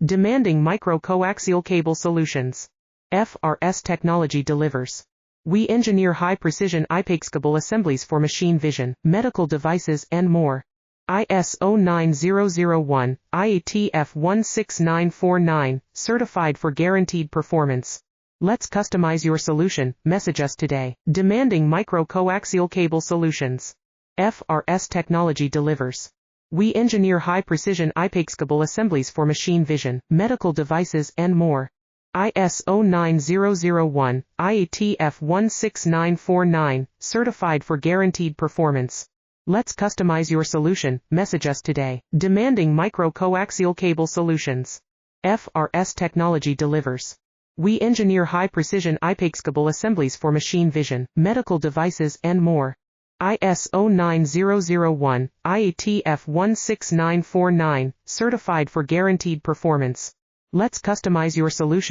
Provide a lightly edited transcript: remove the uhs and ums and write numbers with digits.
Demanding micro-coaxial cable solutions. FRS technology delivers. We engineer high-precision I-PEX cable assemblies for machine vision, medical devices and more. ISO 9001, IATF 16949, certified for guaranteed performance. Let's customize your solution. Message us today. Demanding micro-coaxial cable solutions. FRS technology delivers. We engineer high-precision I-PEX cable assemblies for machine vision, medical devices and more. ISO 9001, IATF 16949, certified for guaranteed performance. Let's customize your solution. Message us today. Demanding micro-coaxial cable solutions. FRS technology delivers. We engineer high-precision I-PEX cable assemblies for machine vision, medical devices and more. ISO 9001, IATF 16949, certified for guaranteed performance. Let's customize your solution.